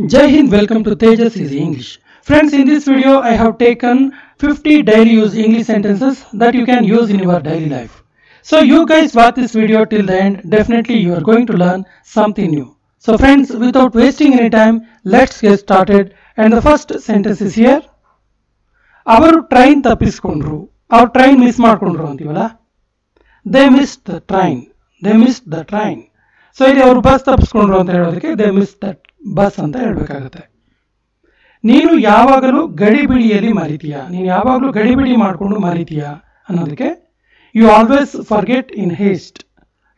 Jai Hind, welcome to Tejas Easy English. Friends, in this video I have taken 50 daily use English sentences that you can use in your daily life. So you guys watch this video till the end, definitely you are going to learn something new. So friends, without wasting any time, let's get started. And the first sentence is here. ಅವರು train ತಪ್ಪಿಸ್ಕೊಂಡ್ರು, ಅವ್ರು train miss ಮಾಡ್ಕೊಂಡ್ರು ಅಂತೀವಲ್ಲ, they missed the train. So ಇಲ್ಲಿ ಅವರು bus ತಪ್ಪಿಸ್ಕೊಂಡ್ರು ಅಂತ ಹೇಳೋದಕ್ಕೆ they miss that bus ಅಂತ ಹೇಳಬೇಕಾಗುತ್ತೆ. ನೀನು ಯಾವಾಗಲೂ ಗಡಿಬಿಡಿಯಲ್ಲಿ ಮರಿತೀಯಾ, ನೀನು ಯಾವಾಗಲೂ ಗಡಿಬಿಡಿ ಮಾಡಿಕೊಂಡು ಮರಿತೀಯಾ ಅನ್ನೋದಕ್ಕೆ you always forget in haste.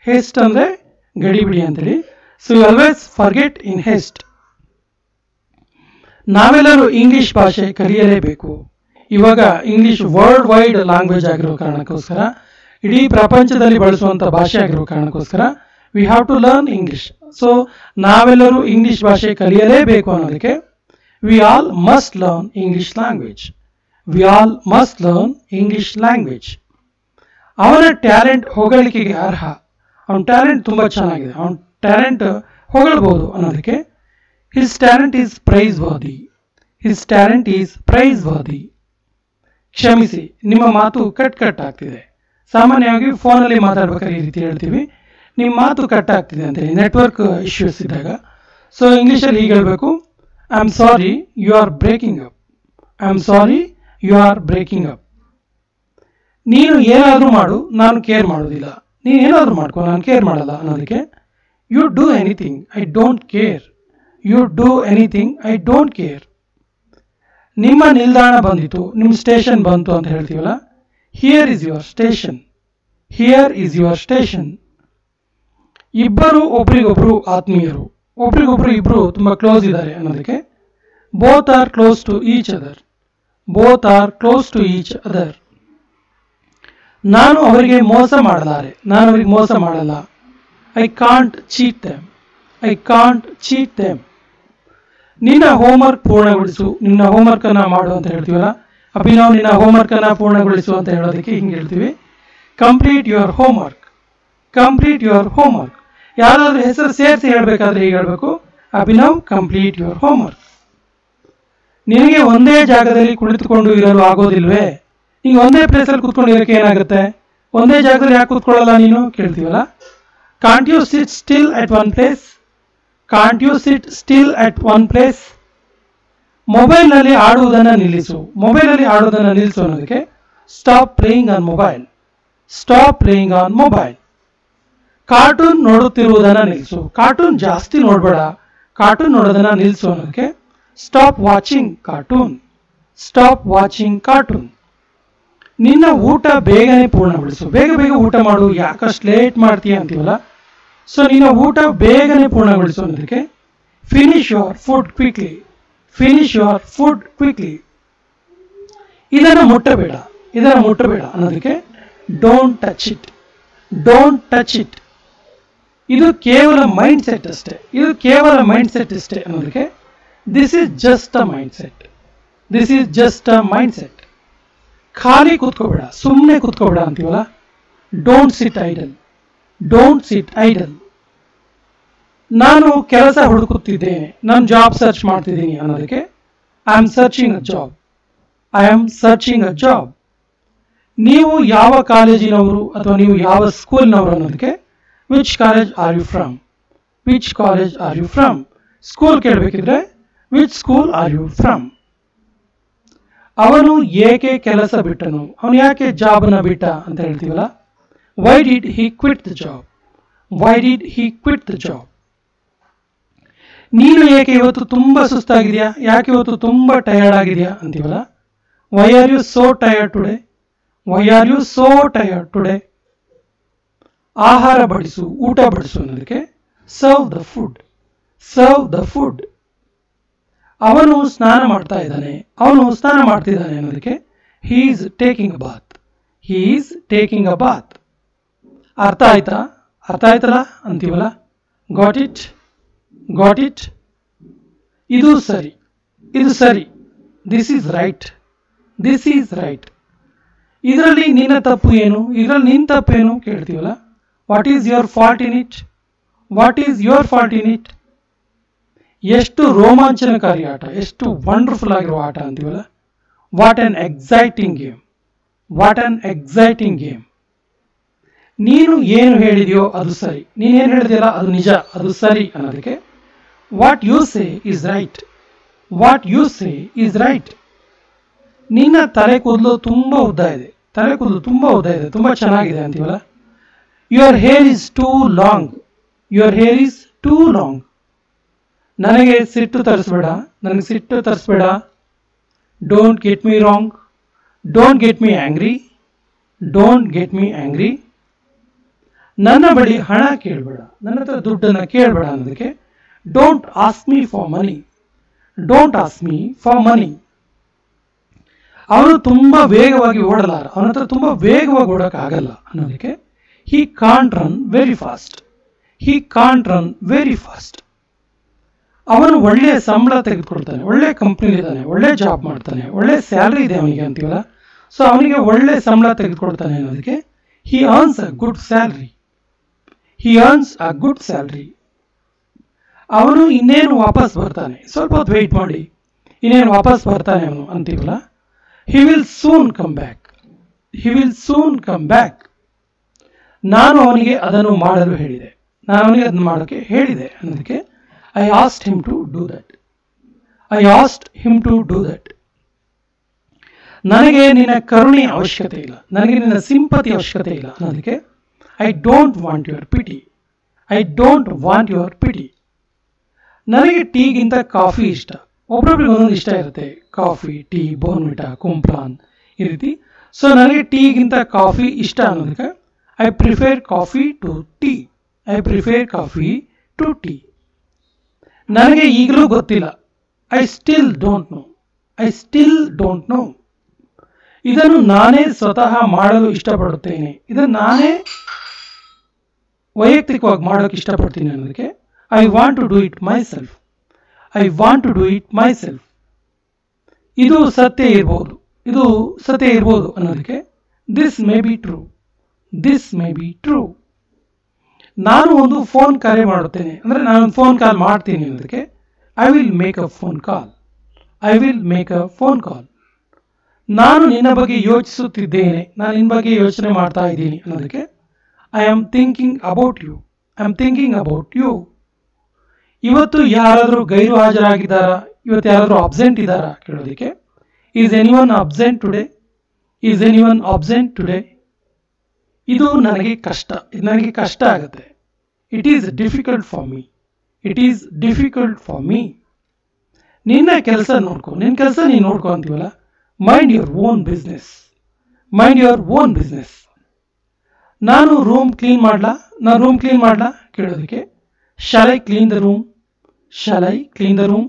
Haste ಅಂದರೆ ಗಡಿಬಿಡಿ ಅಂತೇಳಿ. So you always forget in haste. ನಾವೆಲ್ಲರೂ ಇಂಗ್ಲಿಷ್ ಭಾಷೆ ಕಲಿಯಲೇಬೇಕು. ಇವಾಗ ಇಂಗ್ಲಿಷ್ ವರ್ಲ್ಡ್ ವೈಡ್ ಲ್ಯಾಂಗ್ವೇಜ್ ಆಗಿರೋ ಕಾರಣಕ್ಕೋಸ್ಕರ, ಇಡೀ ಪ್ರಪಂಚದಲ್ಲಿ ಬಳಸುವಂಥ ಭಾಷೆ ಆಗಿರೋ ಕಾರಣಕ್ಕೋಸ್ಕರ we have to learn English. So ನಾವೆಲ್ಲರೂ ಇಂಗ್ಲಿಷ್ ಭಾಷೆ ಕಲಿಯಲೇಬೇಕು ಅನ್ನೋದಕ್ಕೆ we all must learn English language. We all must learn English language. ಅವನ ಟ್ಯಾಲೆಂಟ್ ಹೊಗಳಿಕೆಗೆ ಅರ್ಹ, ಅವನ ಟ್ಯಾಲೆಂಟ್ ತುಂಬ ಚೆನ್ನಾಗಿದೆ, ಅವನ ಟ್ಯಾಲೆಂಟ್ ಹೊಗಳ್ಬೋದು ಅನ್ನೋದಕ್ಕೆ his talent is praiseworthy. His talent is praiseworthy. ಕ್ಷಮಿಸಿ, ನಿಮ್ಮ ಮಾತು ಕಟ್ ಆಗ್ತಿದೆ. ಸಾಮಾನ್ಯವಾಗಿ ಫೋನಲ್ಲಿ ಮಾತಾಡ್ಬೇಕಾದ್ರೆ ಈ ರೀತಿ ಹೇಳ್ತೀವಿ, ನಿಮ್ಮ ಮಾತು ಕಟ್ ಆಗ್ತಿದೆ ಅಂತೇಳಿ, ನೆಟ್ವರ್ಕ್ ಇಶ್ಯೂಸ್ ಇದ್ದಾಗ. ಸೊ ಇಂಗ್ಲೀಷಲ್ಲಿ ಹೀಗೆ ಹೇಳಬೇಕು, I am sorry you are breaking up. I am sorry you are breaking up. ನೀನು ಏನಾದರೂ ಮಾಡು, ನಾನು ಕೇರ್ ಮಾಡೋದಿಲ್ಲ. ನೀನು ಏನಾದರೂ ಮಾಡ್ಕೊ, ನಾನು ಕೇರ್ ಮಾಡಲ್ಲ ಅನ್ನೋದಕ್ಕೆ you do anything I don't care. You do anything I don't care. ನಿಮ್ಮ ನಿಲ್ದಾಣ ಬಂದಿತು, ನಿಮ್ಮ ಸ್ಟೇಷನ್ ಬಂತು ಅಂತ ಹೇಳ್ತೀವಲ್ಲ, here is your station. Here is your station. ಇಬ್ಬರು ಒಬ್ರಿಗೊಬ್ರು ಆತ್ಮೀಯರು, ಒಬ್ರಿಗೊಬ್ರು ಇಬ್ಬರು ತುಂಬ ಕ್ಲೋಸ್ ಇದ್ದಾರೆ ಅನ್ನೋದಕ್ಕೆ both are close to each other. Both are close to each other. ನಾನು ಅವರಿಗೆ ಮೋಸ ಮಾಡಲಾರೆ, ನಾನು ಅವರಿಗೆ ಮೋಸ ಮಾಡಲ್ಲ. I can't cheat them. I can't cheat them. ನಿನ್ನ ಹೋಮ್ವರ್ಕ್ ಪೂರ್ಣಗೊಳಿಸು, ನಿನ್ನ ಹೋಮ್ವರ್ಕನ್ನು ಮಾಡು ಅಂತ ಹೇಳ್ತೀವಲ್ಲ, ಅಭಿನವ್ ನಿನ್ನ ಹೋಮ್ವರ್ಕನ್ನು ಪೂರ್ಣಗೊಳಿಸು ಅಂತ ಹೇಳೋದಕ್ಕೆ ಹಿಂಗೆ ಹೇಳ್ತೀವಿ, complete your homework. Complete your homework. ಯಾರಾದರೂ ಹೆಸರು ಸೇರಿಸಿ ಹೇಳಬೇಕಾದ್ರೆ ಹೀಗೆ ಹೇಳಬೇಕು, ಅಭಿನವ್ ಕಂಪ್ಲೀಟ್ ಯುವರ್ ಹೋಮ್ವರ್ಕ್. ನಿನಗೆ ಒಂದೇ ಜಾಗದಲ್ಲಿ ಕುಳಿತುಕೊಂಡು ಇರಲು ಆಗೋದಿಲ್ವೇ? ಈಗ ಒಂದೇ ಪ್ಲೇಸಲ್ಲಿ ಕೂತ್ಕೊಂಡು ಇರೋಕ್ಕೆ ಏನಾಗುತ್ತೆ? ಒಂದೇ ಜಾಗದಲ್ಲಿ ಯಾಕೆ ಕೂತ್ಕೊಳ್ಳಲ್ಲ ನೀನು ಕೇಳ್ತೀವಲ್ಲ. Can't you sit still at one place? Can't you sit still at one place? ಮೊಬೈಲ್ನಲ್ಲಿ ಆಡುವುದನ್ನು ನಿಲ್ಲಿಸು. ಮೊಬೈಲಲ್ಲಿ ಆಡುವುದನ್ನು ನಿಲ್ಲಿಸು ಅನ್ನೋದಕ್ಕೆ stop playing on mobile. Stop playing on mobile. Cartoon ನೋಡುತ್ತಿರುವುದನ್ನು ನಿಲ್ಲಿಸು. ಕಾರ್ಟೂನ್ ಜಾಸ್ತಿ ನೋಡಬೇಡ, ಕಾರ್ಟೂನ್ ನೋಡೋದನ್ನು ನಿಲ್ಲಿಸು ಅನ್ನೋದಕ್ಕೆ stop watching cartoon. Stop watching cartoon. ನಿನ್ನ ಊಟ ಬೇಗನೆ ಪೂರ್ಣಗೊಳಿಸು. ಬೇಗ ಬೇಗ ಊಟ ಮಾಡು, ಯಾಕಷ್ಟು ಲೇಟ್ ಮಾಡ್ತೀಯ ಅಂತೀವಲ್ಲ. ಸೊ ನಿನ್ನ ಊಟ ಬೇಗನೆ ಪೂರ್ಣಗೊಳಿಸು ಅನ್ನೋದಕ್ಕೆ finish your food quickly. Finish your food quickly. ಇದನ್ನು ಮುಟ್ಟಬೇಡ, ಇದನ್ನು ಮುಟ್ಟಬೇಡ ಅನ್ನೋದಕ್ಕೆ don't touch it. Don't touch it. ಇದು ಕೇವಲ ಮೈಂಡ್ ಸೆಟ್ ಅಷ್ಟೇ, ಇದು ಕೇವಲ ಮೈಂಡ್ ಸೆಟ್ ಅಷ್ಟೇ ಅನ್ನೋದಕ್ಕೆ this is just a mind set. This is just a mind set. ಖಾಲಿ ಕೂತ್ಕೋಬೇಡ, ಸುಮ್ಮನೆ ಕೂತ್ಕೋಬೇಡ ಅಂತೀವಲ್ಲ, don't sit idle. Don't sit idle. ನಾನು ಕೆಲಸ ಹುಡುಕುತ್ತಿದ್ದೇನೆ, ನಾನು ಜಾಬ್ ಸರ್ಚ್ ಮಾಡ್ತಿದ್ದೀನಿ ಅನ್ನೋದಕ್ಕೆ I am searching a job. I am searching a job. ನೀವು ಯಾವ ಕಾಲೇಜಿನವರು ಅಥವಾ ನೀವು ಯಾವ ಸ್ಕೂಲ್ನವರು ಅನ್ನೋದಕ್ಕೆ which college are you from? Which college are you from? School ಕೇಳಬೇಕಿದ್ರೆ which school are you from? ಅವನು ಏಕೆ ಕೆಲಸ ಬಿಟ್ಟನು? ಅವನು ಯಾಕೆ ಜಾಬನ್ನು ಬಿಟ್ಟ ಅಂತ ಹೇಳ್ತೀವಲ್ಲ, why did he quit the job? Why did he quit the job? ನೀನು ಏಕೆ ಇವತ್ತು ತುಂಬ ಸುಸ್ತಾಗಿದೆಯಾ? ಯಾಕೆ ಇವತ್ತು ತುಂಬ ಟಯರ್ಡ್ ಆಗಿದೆಯಾ ಅಂತೀವಲ್ಲ, why are you so tired today? Why are you so tired today? ಆಹಾರ ಬಡಿಸು, ಊಟ ಬಡಿಸು ಅನ್ನೋದಕ್ಕೆ serve the food. Serve the food. ಅವನು ಸ್ನಾನ ಮಾಡ್ತಾ ಇದ್ದಾನೆ, ಅವನು ಸ್ನಾನ ಮಾಡ್ತಿದ್ದಾನೆ ಅನ್ನೋದಕ್ಕೆ he is taking a bath. He is taking a bath. ಅರ್ಥ ಆಯ್ತಾ? ಅರ್ಥ ಆಯ್ತಲ್ಲ ಅಂತೀವಲ್ಲ, ಗಾಟ್ ಇಟ್? Got it? ಇದು ಸರಿ, ಇದು ಸರಿ. This is right. This is right. ಇದರಲ್ಲಿ ನಿನ್ನ ತಪ್ಪು ಏನು? ಇದರಲ್ಲಿ ನಿನ್ನ ತಪ್ಪೇನು ಕೇಳ್ತೀವಲ್ಲ, what is your fault in it? What is your fault in it? ಎಷ್ಟು ರೋಮಾಂಚನಕಾರಿ ಆಟ, ಎಷ್ಟು ವಂಡರ್ಫುಲ್ ಆಗಿರುವ ಆಟ ಅಂತೀವಲ್ಲ. What an exciting game, what an exciting game. ನೀನು ಏನು ಹೇಳಿದೆಯೋ ಅದು ಸರಿ, ನೀನೇನು ಹೇಳಿದೆಯಲ್ಲ ಅದು ನಿಜ, ಅದು ಸರಿ ಅನ್ನೋದಕ್ಕೆ what you say is right, what you say is right. ನಿನ್ನ ತಲೆ ಕೂದಲು ತುಂಬ ಉದ್ದ ಇದೆ, ತಲೆ ಕೂದಲು ತುಂಬ ಉದ್ದ ಇದೆ, ತುಂಬ ಚೆನ್ನಾಗಿದೆ ಅಂತೀವಲ್ಲ. Your hair is too long, your hair is too long. ನನಗೆ ಸಿಟ್ಟು ತರಿಸ್ಬೇಡ, ನನಗೆ ಸಿಟ್ಟು ತರಿಸ್ಬೇಡ. Don't get me wrong, don't get me angry, don't get me angry. ನನ್ನ ಬಳಿ ಹಣ ಕೇಳಬೇಡ, ನನ್ನ ಹತ್ರ ದುಡ್ಡನ್ನು ಕೇಳಬೇಡ ಅನ್ನೋದಕ್ಕೆ don't ask me for money, don't ask me for money. ಅವನು ತುಂಬ ವೇಗವಾಗಿ ಓಡಲಾರ, ಅವನ ಹತ್ರ ತುಂಬ ವೇಗವಾಗಿ ಓಡೋಕ್ಕಾಗಲ್ಲ ಅನ್ನೋದಕ್ಕೆ he can't run very fast, he can't run very fast. ಅವನು ಒಳ್ಳೆಯ ಸಂಬಳ ತೆಗೆದುಕೊಳ್ತಾನೆ, ಒಳ್ಳೆ ಕಂಪ್ನಿಲಿದ್ದಾನೆ, ಒಳ್ಳೆ ಜಾಬ್ ಮಾಡ್ತಾನೆ, ಒಳ್ಳೆ ಸ್ಯಾಲ್ರಿ ಇದೆ ಅವನಿಗೆ ಅಂತೀವಲ್ಲ. ಸೊ ಅವನಿಗೆ ಒಳ್ಳೆ ಸಂಬಳ ತೆಗೆದುಕೊಳ್ತಾನೆ ಅನ್ನೋದಕ್ಕೆ he earns a good salary, he earns a good salary. ಅವನು ಇನ್ನೇನು ವಾಪಸ್ ಬರ್ತಾನೆ, ಸ್ವಲ್ಪ ಹೊತ್ತು ವೆಯ್ಟ್ ಮಾಡಿ, ಇನ್ನೇನು ವಾಪಸ್ ಬರ್ತಾನೆ ಅವನು ಅಂತೀವಲ್ಲ. He will soon come back, he will soon come back. ನಾನು ಅವನಿಗೆ ಅದನ್ನು ಮಾಡಲು ಹೇಳಿದೆ, ನಾನು ಅವನಿಗೆ ಅದನ್ನು ಮಾಡೋಕ್ಕೆ ಹೇಳಿದೆ ಅನ್ನೋದಕ್ಕೆ I asked him to do that, I asked him to do that. ನನಗೆ ನಿನ್ನ ಕರುಣೆ ಅವಶ್ಯಕತೆ ಇಲ್ಲ, ನನಗೆ ನಿನ್ನ ಸಿಂಪತಿ ಅವಶ್ಯಕತೆ ಇಲ್ಲ ಅನ್ನೋದಕ್ಕೆ I don't want your pity, I don't want your pity. ನನಗೆ ಟೀಗಿಂತ ಕಾಫಿ ಇಷ್ಟ, ಒಬ್ಬೊಬ್ರಿಗೆ ಒಂದೊಂದು ಇಷ್ಟ ಇರುತ್ತೆ, ಕಾಫಿ, ಟೀ, ಬೋರ್ನ್ವಿಟಾ, ಕುಂಪ್ಲಾನ್ ಈ ರೀತಿ. ಸೊ ನನಗೆ ಟೀಗಿಂತ ಕಾಫಿ ಇಷ್ಟ ಅನ್ನೋದಕ್ಕೆ I prefer coffee to tea, I prefer coffee to tea. ನನಗೆ ಈಗಲೂ ಗೊತ್ತಿಲ್ಲ, I still don't know, I still don't know. ಇದನ್ನು ನಾನೇ ಸ್ವತಃ ಮಾಡಲು ಇಷ್ಟಪಡುತ್ತೇನೆ, ಇದನ್ನು ನಾನೇ ವೈಯಕ್ತಿಕವಾಗಿ ಮಾಡೋಕ್ಕೆ ಇಷ್ಟಪಡ್ತೀನಿ ಅನ್ನೋದಕ್ಕೆ I want to do it myself, I want to do it myself. ಇದು ಸತ್ಯ ಇರ್ಬೋದು, ಇದು ಸತ್ಯ ಇರ್ಬೋದು ಅನ್ನೋದಕ್ಕೆ this may be true, this may be true. ನಾನು ಒಂದು ಫೋನ್ ಕರೆ ಮಾಡುತ್ತೇನೆ ಅಂದರೆ ನಾನೊಂದು ಫೋನ್ ಕಾಲ್ ಮಾಡ್ತೀನಿ ಅನ್ನೋದಕ್ಕೆ I will make a phone call, I will make a phone call. ನಾನು ನಿನ್ನ ಬಗ್ಗೆ ಯೋಚಿಸುತ್ತಿದ್ದೇನೆ, ನಾನು ನಿನ್ನ ಬಗ್ಗೆ ಯೋಚನೆ ಮಾಡ್ತಾ ಇದ್ದೀನಿ ಅನ್ನೋದಕ್ಕೆ I am thinking about you, I am thinking about you. ಇವತ್ತು ಯಾರಾದರೂ ಗೈರು ಹಾಜರಾಗಿದ್ದಾರಾ, ಇವತ್ತು ಯಾರಾದರೂ ಅಬ್ಸೆಂಟ್ ಇದ್ದಾರಾ ಕೇಳೋದಕ್ಕೆ is anyone absent today, is anyone absent today. ಇದು ನನಗೆ ಕಷ್ಟ, ಇದು ನನಗೆ ಕಷ್ಟ ಆಗುತ್ತೆ. It is difficult for me, it is difficult for me. ನಿನ್ನ ಕೆಲಸ ನೋಡ್ಕೊ, ನಿನ್ನ ಕೆಲಸ ನೀನು ನೋಡ್ಕೊ ಅಂತೀವಲ್ಲ. Mind your own business, mind your own business. ನಾನು ರೂಮ್ ಕ್ಲೀನ್ ಮಾಡಲಾ, ನಾನು ರೂಮ್ ಕ್ಲೀನ್ ಮಾಡಲಾ ಕೇಳೋದಕ್ಕೆ shall I clean the room, shall I clean the room.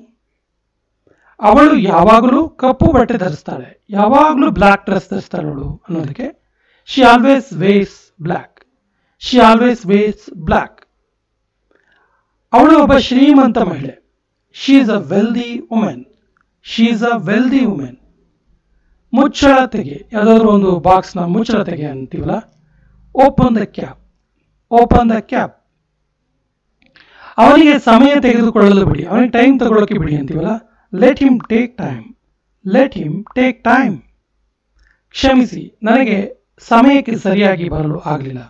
ಅವಳು ಯಾವಾಗಲೂ ಕಪ್ಪು ಬಟ್ಟೆ ಧರಿಸ್ತಾಳೆ, ಯಾವಾಗಲೂ ಬ್ಲ್ಯಾಕ್ ಡ್ರೆಸ್ ಧರಿಸ್ತಾಳೆ ಅವಳು ಅನ್ನೋದಕ್ಕೆ she always wares black, she always wares black. ಅವಳು ಒಬ್ಬ ಶ್ರೀಮಂತ ಮಹಿಳೆ, she is a wealthy women, she is a wealthy women. ಮುಚ್ಚಳ ತೆಗೆ, ಯಾವುದಾದ್ರೂ ಒಂದು ಬಾಕ್ಸ್ನ ಮುಚ್ಚಳ ತೆಗೆ ಅಂತೀವಲ್ಲ. Open the cap, open the cap. ಅವನಿಗೆ ಸಮಯ ತೆಗೆದುಕೊಳ್ಳಲು ಬಿಡಿ, ಅವನಿಗೆ ಟೈಮ್ ತಗೊಳ್ಳೋಕೆ ಬಿಡಿ ಅಂತೀವಲ್ಲ. Let him take time, let him take time. ಕ್ಷಮಿಸಿ, ನನಗೆ ಸಮಯಕ್ಕೆ ಸರಿಯಾಗಿ ಬರಲು ಆಗಲಿಲ್ಲ,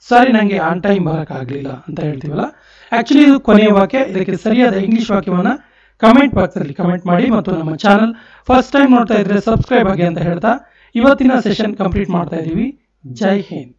ಸಾರಿ ನನಗೆ ಆನ್ ಟೈಮ್ ಬರೋಕ್ಕಾಗಲಿಲ್ಲ ಅಂತ ಹೇಳ್ತೀವಲ್ಲ. ಆ್ಯಕ್ಚುಲಿ ಇದು ಕೊನೆಯ ವಾಕ್ಯ. ಇದಕ್ಕೆ ಸರಿಯಾದ ಇಂಗ್ಲೀಷ್ ವಾಕ್ಯವನ್ನು ಕಮೆಂಟ್ ಬಾಕ್ಸಲ್ಲಿ ಕಮೆಂಟ್ ಮಾಡಿ. ಮತ್ತು ನಮ್ಮ ಚಾನಲ್ ಫಸ್ಟ್ ಟೈಮ್ ನೋಡ್ತಾ ಇದ್ರೆ ಸಬ್ಸ್ಕ್ರೈಬ್ ಆಗಿ ಅಂತ ಹೇಳ್ತಾ ಇವತ್ತಿನ ಸೆಷನ್ ಕಂಪ್ಲೀಟ್ ಮಾಡ್ತಾ ಇದ್ದೀವಿ. ಜೈ ಹಿಂದ್.